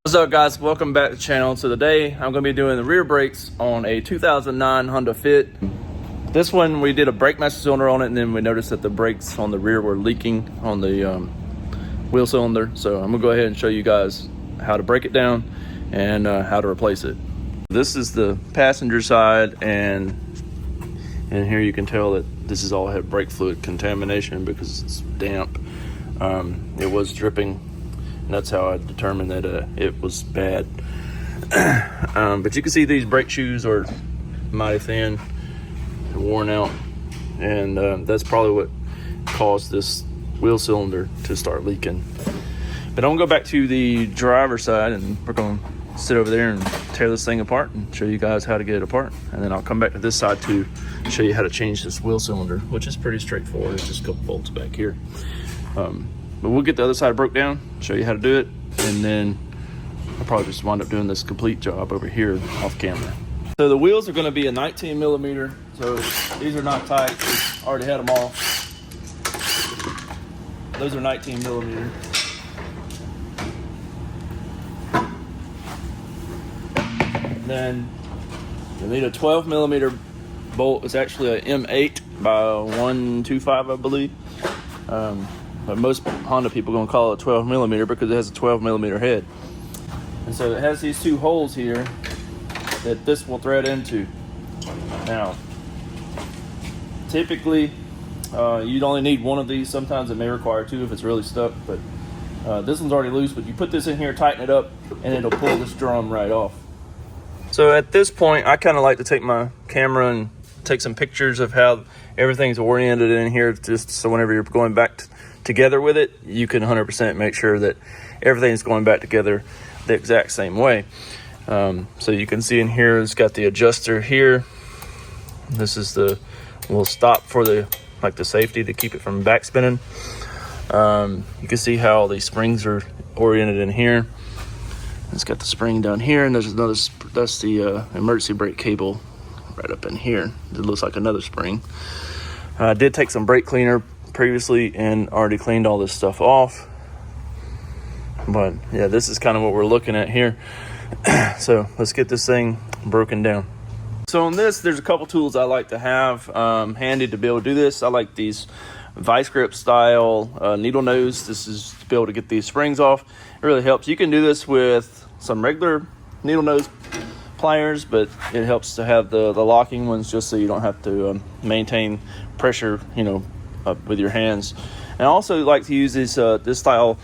What's up, guys? Welcome back to the channel. So today I'm going to be doing the rear brakes on a 2009 Honda Fit. This one we did a brake master cylinder on it, and then we noticed that the brakes on the rear were leaking on the wheel cylinder. So I'm going to go ahead and show you guys how to break it down and how to replace it. This is the passenger side, and here you can tell that this is all had brake fluid contamination because it's damp. It was dripping. And that's how I determined that it was bad. But you can see these brake shoes are mighty thin and worn out, and that's probably what caused this wheel cylinder to start leaking. But I'm gonna go back to the driver's side, and we're gonna sit over there and tear this thing apart and show you guys how to get it apart. And then I'll come back to this side to show you how to change this wheel cylinder, which is pretty straightforward. It's just a couple bolts back here. But we'll get the other side broke down, show you how to do it, and then I'll probably just wind up doing this complete job over here off camera. So the wheels are going to be a 19 millimeter, so these are not tight. We already had them off. Those are 19 millimeter. And then you'll need a 12 millimeter bolt. It's actually an M8 by 125, I believe. But most Honda people are going to call it 12 millimeter because it has a 12 millimeter head. And so it has these two holes here that this will thread into. Now, typically, you'd only need one of these. Sometimes it may require two if it's really stuck, but this one's already loose. But you put this in here, tighten it up, and it'll pull this drum right off. So at this point, I kind of like to take my camera and take some pictures of how everything's oriented in here, just so whenever you're going back together with it, you can 100% make sure that everything's going back together the exact same way. So you can see in here, it's got the adjuster here. This is the little stop for the safety to keep it from back spinning. You can see how these springs are oriented in here. It's got the spring down here, and there's another, that's the emergency brake cable right up in here. It looks like another spring. I did take some brake cleaner previously and already cleaned all this stuff off, but yeah, this is kind of what we're looking at here. So let's get this thing broken down. So on this, there's a couple tools I like to have handy to be able to do this. I like these vice grip style needle nose. This is to be able to get these springs off. It really helps. You can do this with some regular needle nose pliers, but it helps to have the locking ones just so you don't have to maintain pressure, with your hands. And I also like to use this style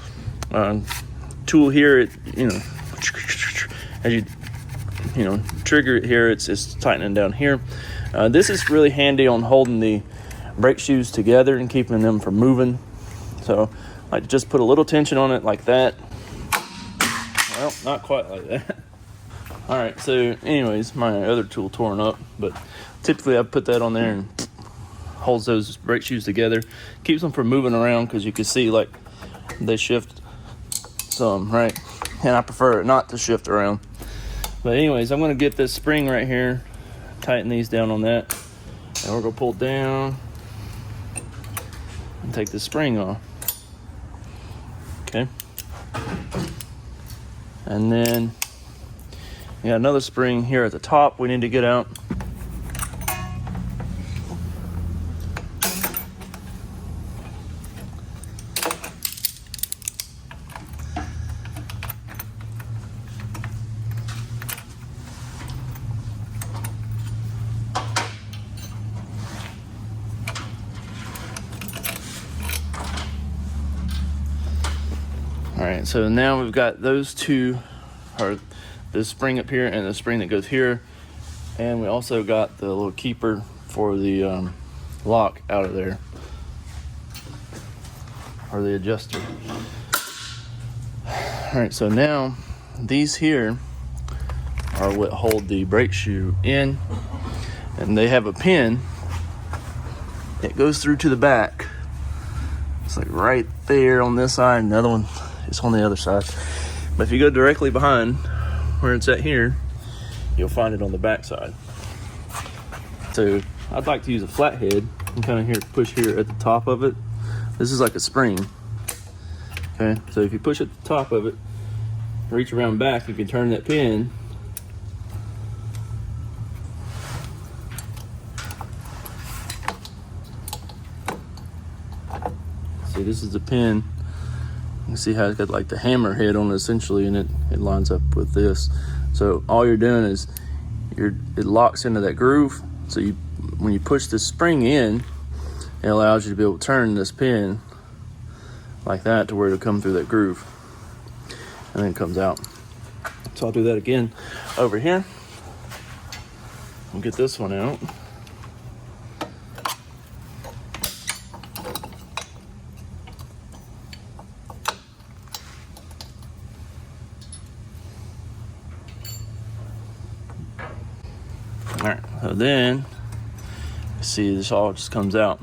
tool here. As you trigger it here, it's tightening down here. This is really handy on holding the brake shoes together and keeping them from moving. So I like to just put a little tension on it like that. Well, not quite like that. All right, so anyways, my other tool torn up, but typically I put that on there and holds those brake shoes together, keeps them from moving around, because you can see like they shift some, right? And I prefer it not to shift around. But anyways, I'm going to get this spring right here, tighten these down on that, and we're going to pull down and take the spring off. Okay. And then you got another spring here at the top we need to get out. All right, so now we've got those two, or the spring up here and the spring that goes here, and we also got the little keeper for the lock out of there, or the adjuster. All right, so now these here are what hold the brake shoe in, and they have a pin that goes through to the back. It's like right there on this side, and the other one is on the other side. But if you go directly behind where it's at here, you'll find it on the back side. So I'd like to use a flathead and kind of push here at the top of it. This is like a spring. Okay, so if you push at the top of it, reach around back, you can turn that pin. See, this is the pin. You can see how it's got like the hammer head on it essentially, and it lines up with this. So all you're doing is it locks into that groove. So when you push this spring in, it allows you to be able to turn this pin like that to where it'll come through that groove, and then it comes out. So I'll do that again over here. We'll get this one out. All right, so then see, this all just comes out.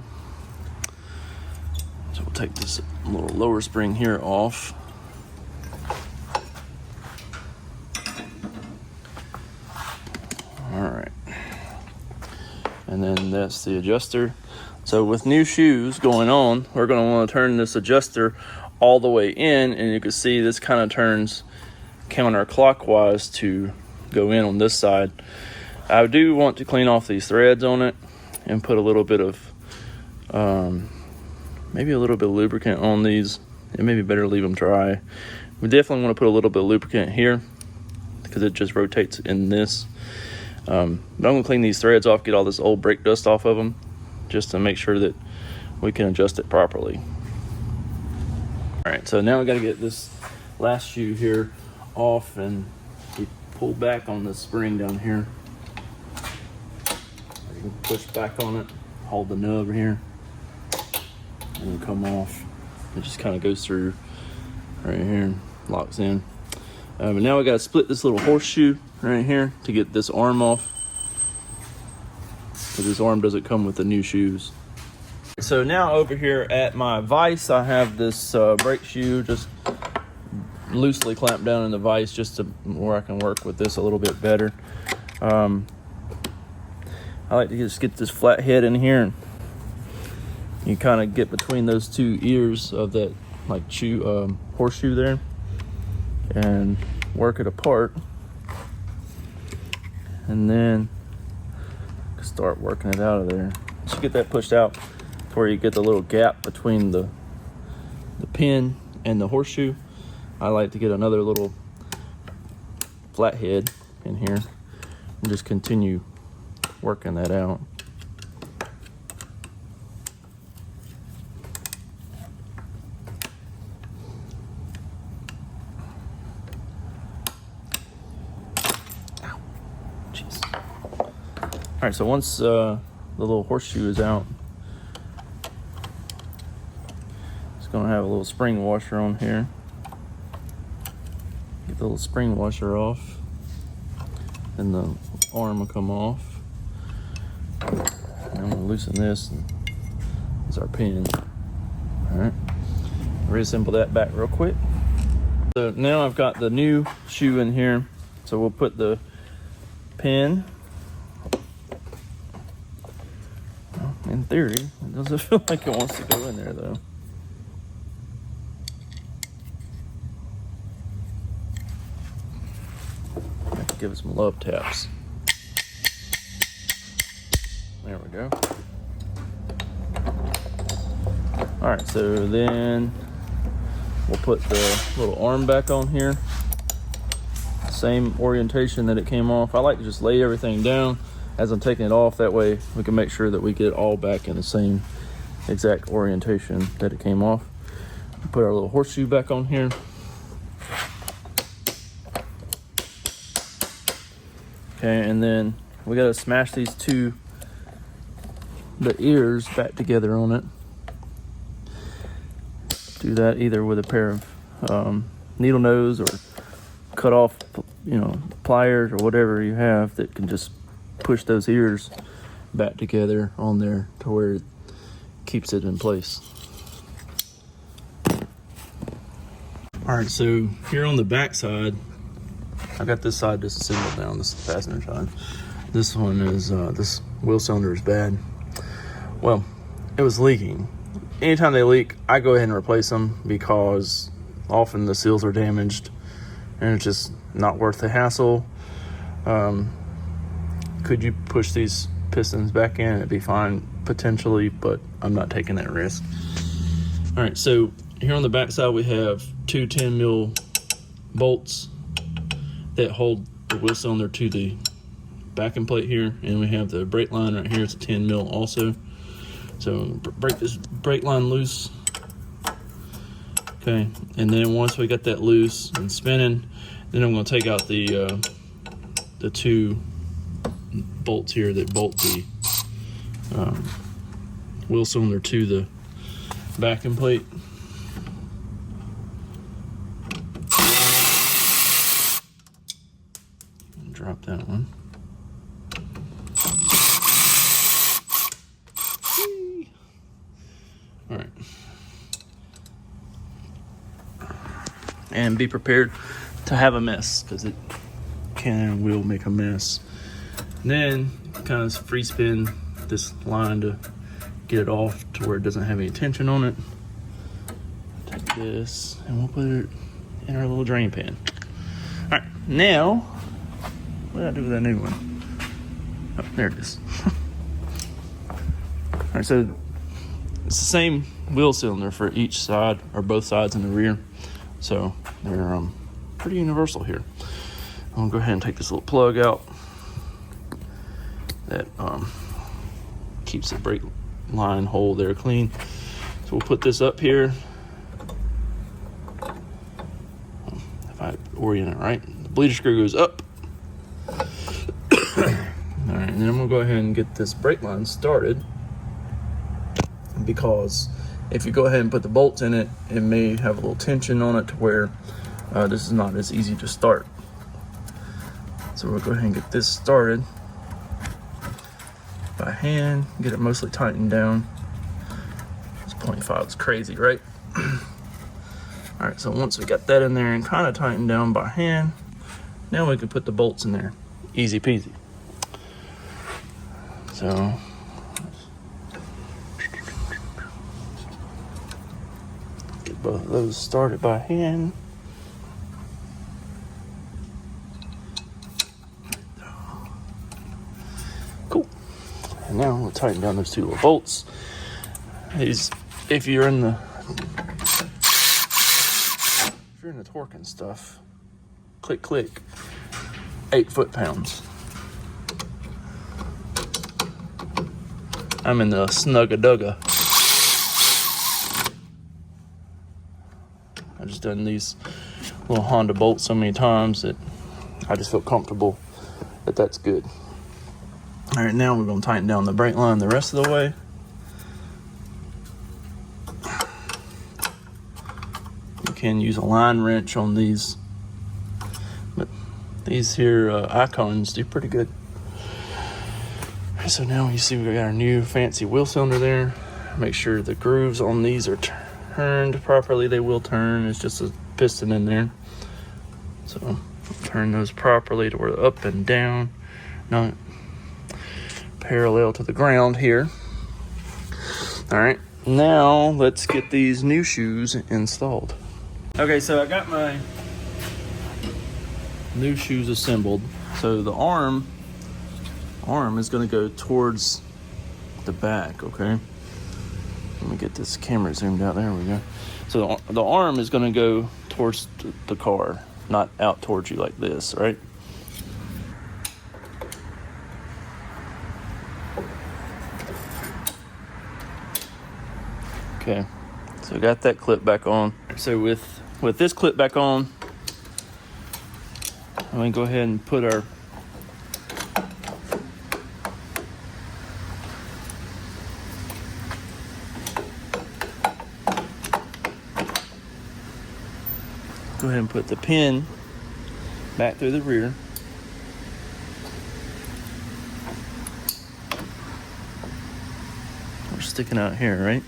So we'll take this little lower spring here off. All right, and then that's the adjuster. So with new shoes going on, we're going to want to turn this adjuster all the way in, and you can see this kind of turns counterclockwise to go in on this side. I do want to clean off these threads on it and put a little bit of maybe a little bit of lubricant on these. It may be better to leave them dry. We definitely want to put a little bit of lubricant here because it just rotates in this. But I'm going to clean these threads off, get all this old brake dust off of them, just to make sure that we can adjust it properly. All right, so now we got to get this last shoe here off, and we pull back on the spring down here. You can push back on it, hold the nub here, and it'll come off. It just kind of goes through right here and locks in. But now we got to split this little horseshoe right here to get this arm off, because this arm doesn't come with the new shoes. So now over here at my vise, I have this brake shoe just loosely clamped down in the vise, just to where I can work with this a little bit better. I like to just get this flat head in here, and you kind of get between those two ears of that like horseshoe there, and work it apart, and then start working it out of there. Once you get that pushed out to where you get the little gap between the pin and the horseshoe, I like to get another little flat head in here and just continue working that out. Ow. Jeez. All right, so once the little horseshoe is out, it's gonna have a little spring washer on here. Get the little spring washer off, and the arm will come off. And I'm gonna loosen this, and this is our pin. All right, reassemble that back real quick. So now I've got the new shoe in here, so we'll put the pin. Well, in theory, it doesn't feel like it wants to go in there though. I have to give it some love taps. There we go. All right, so then we'll put the little arm back on here. Same orientation that it came off. I like to just lay everything down as I'm taking it off. That way we can make sure that we get it all back in the same exact orientation that it came off. Put our little horseshoe back on here. Okay, and then we gotta smash these the ears back together on it. Do that either with a pair of needle nose or cut off, pliers or whatever you have that can just push those ears back together on there to where it keeps it in place. All right, so here on the back side, I got this side disassembled now. This is the passenger side. This one is, this wheel cylinder is bad. Well, it was leaking. Anytime they leak, I go ahead and replace them because often the seals are damaged and it's just not worth the hassle. Could you push these pistons back in? It'd be fine potentially, but I'm not taking that risk. All right, so here on the back side we have two 10 mil bolts that hold the wheel cylinder to the backing plate here, and we have the brake line right here. It's a 10 mil also. So break this brake line loose. Okay, and then once we got that loose and spinning, then I'm going to take out the two bolts here that bolt the wheel cylinder to the backing plate. Drop that one. All right. And be prepared to have a mess, because it can and will make a mess. And then kind of free spin this line to get it off to where it doesn't have any tension on it. Take this and we'll put it in our little drain pan. All right, now, what did I do with that new one? Oh, there it is. All right, so it's the same wheel cylinder for each side, or both sides in the rear. So they're pretty universal here. I'm gonna go ahead and take this little plug out that keeps the brake line hole there clean. So we'll put this up here. If I orient it right, the bleeder screw goes up. All right, and then I'm gonna go ahead and get this brake line started, because if you go ahead and put the bolts in it, it may have a little tension on it to where this is not as easy to start. So we'll go ahead and get this started by hand, get it mostly tightened down. This 0.5 is crazy, right? All right, so once we got that in there and kind of tightened down by hand, now we can put the bolts in there. Easy peasy. So get both of those started by hand. Cool. And now we'll tighten down those two little bolts. These, if you're in the torque and stuff, click click, 8 foot-pounds. I'm in the snugga-dugga. I've just done these little Honda bolts so many times that I just feel comfortable that that's good. All right, now we're going to tighten down the brake line the rest of the way. You can use a line wrench on these, but these here Icons do pretty good. So now you see we got our new fancy wheel cylinder there. Make sure the grooves on these are turned properly. They will turn. It's just a piston in there. So turn those properly to where they're up and down, not parallel to the ground here. All right, now let's get these new shoes installed. Okay, so I got my new shoes assembled. So the arm is going to go towards the back, okay? Let me get this camera zoomed out. There we go. So the arm is going to go towards the car, not out towards you like this, right? Okay, so we got that clip back on. So with this clip back on, I'm going to go ahead and put our the pin back through the rear. We're sticking out here, right?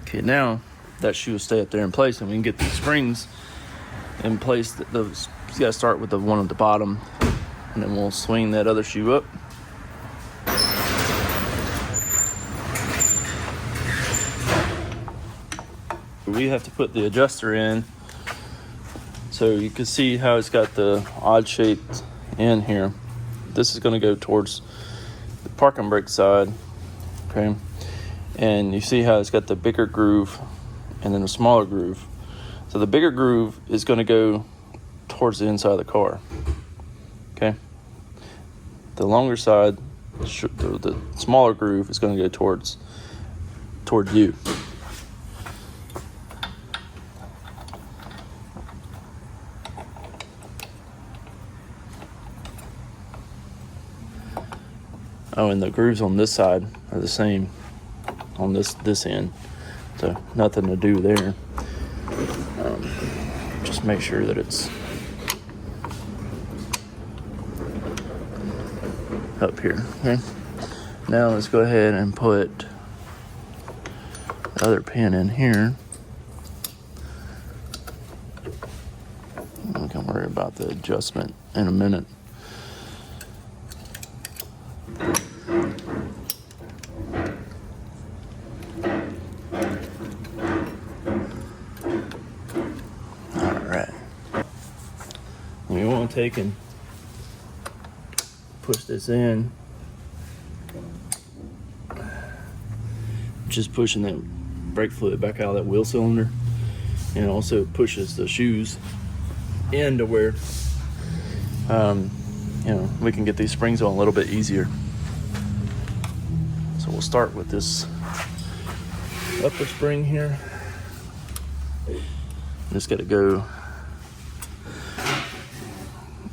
Okay, now that shoe will stay up there in place and we can get these springs in place. You gotta start with the one at the bottom, and then we'll swing that other shoe up. We have to put the adjuster in, so you can see how it's got the odd shaped end here. This is going to go towards the parking brake side, okay? And you see how it's got the bigger groove and then a smaller groove. So the bigger groove is going to go towards the inside of the car, okay? The longer side, the smaller groove is going to go towards you. Oh, and the grooves on this side are the same on this end, so nothing to do there. Just make sure that it's up here. Okay. Now let's go ahead and put the other pin in here. We can worry about the adjustment in a minute. We want to take and push this in, just pushing that brake fluid back out of that wheel cylinder, and it also pushes the shoes into where we can get these springs on a little bit easier. So we'll start with this upper spring here. Just got to go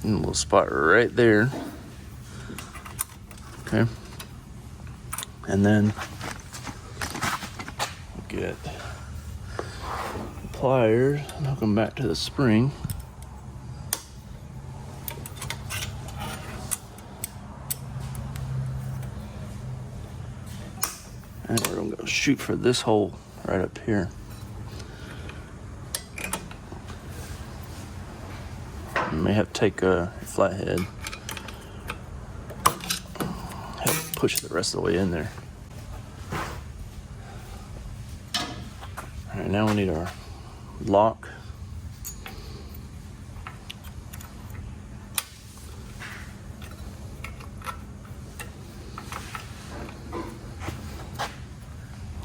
in a little spot right there, okay, and then get pliers and hook them back to the spring. And we're gonna go shoot for this hole right up here. You may have to take a flathead, help push the rest of the way in there. All right, now we need our lock.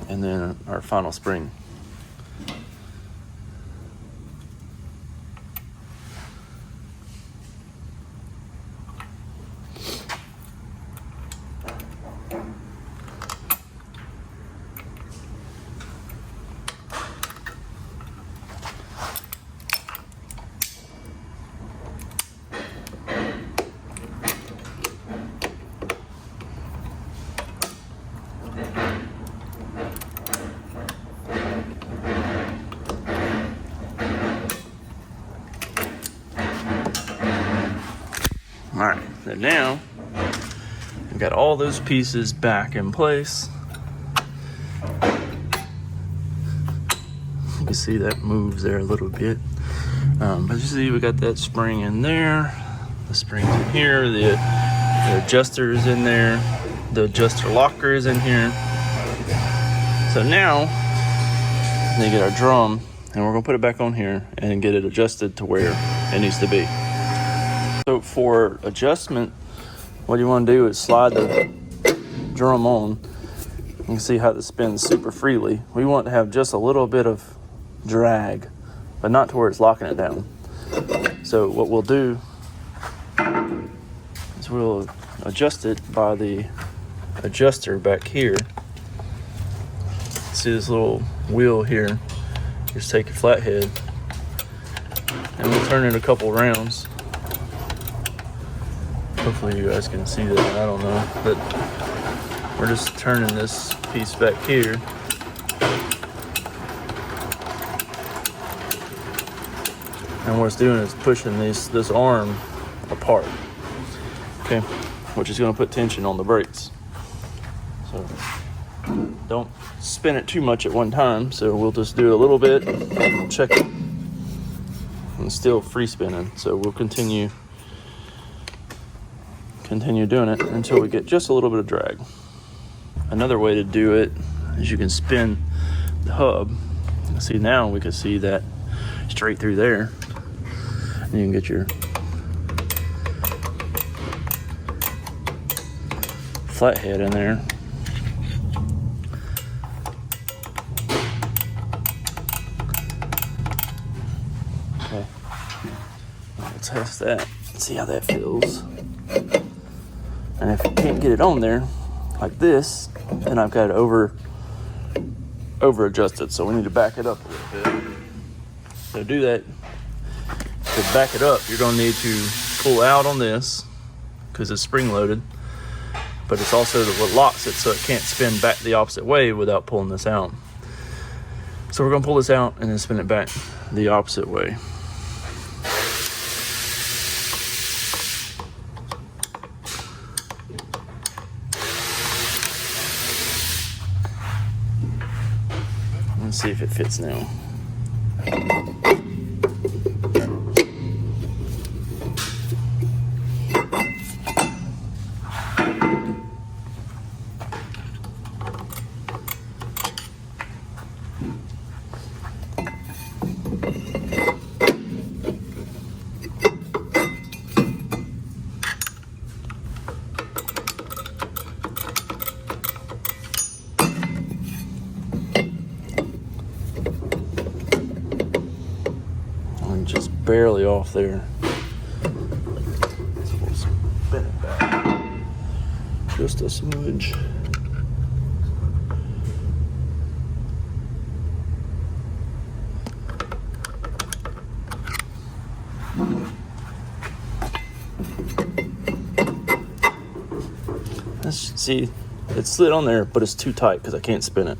And then our final spring. All right, then now I've got all those pieces back in place. You can see that moves there a little bit. But you see we got that spring in there, the spring's in here, the adjuster is in there, the adjuster locker is in here. So now we get our drum, and we're gonna put it back on here and get it adjusted to where it needs to be. So for adjustment, what you want to do is slide the drum on. You can see how it spins super freely. We want to have just a little bit of drag, but not to where it's locking it down. So what we'll do is we'll adjust it by the adjuster back here. See this little wheel here? Just take your flathead and we'll turn it a couple rounds. Hopefully you guys can see that, I don't know, but we're just turning this piece back here. And what it's doing is pushing this arm apart, okay, which is going to put tension on the brakes. So don't spin it too much at one time, so we'll just do a little bit, check it, and it's still free spinning. So we'll continue doing it until we get just a little bit of drag. Another way to do it is you can spin the hub. See, now we can see that straight through there, and you can get your flathead in there. Okay, we'll test that, see how that feels. And if you can't get it on there like this, then I've got it over adjusted, so we need to back it up a little bit. So to do that, to back it up, you're going to need to pull out on this because it's spring loaded, but it's also what locks it so it can't spin back the opposite way without pulling this out. So we're going to pull this out and then spin it back the opposite way. Let's see if it fits now. Just barely off there. So we'll spin it back just a smidge. Let's see, it slid on there, but it's too tight because I can't spin it.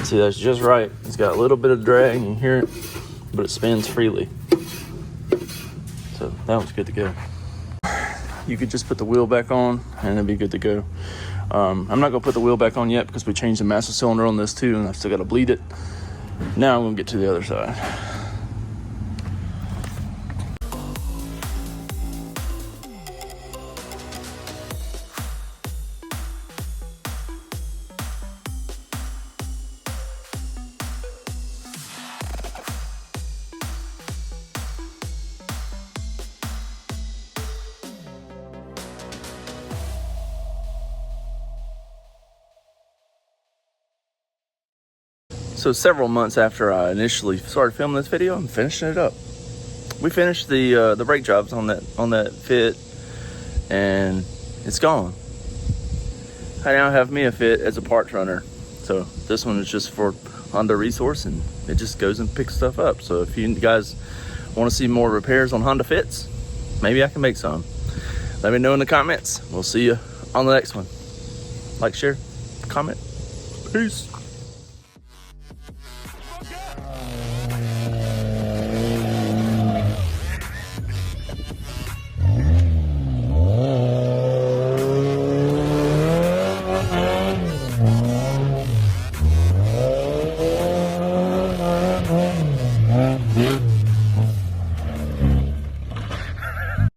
See, that's just right. It's got a little bit of drag, you can hear it, but it spins freely. So that one's good to go. You could just put the wheel back on and it'd be good to go. I'm not gonna put the wheel back on yet because we changed the master cylinder on this too, and I've still gotta bleed it. Now I'm gonna get to the other side. So several months after I initially started filming this video, I'm finishing it up. We finished the brake jobs on that fit, and it's gone. I now have me a fit as a parts runner. So this one is just for Honda Resource, and it just goes and picks stuff up. So if you guys want to see more repairs on Honda fits, maybe I can make some. Let me know in the comments. We'll see you on the next one. Like, share, comment. Peace.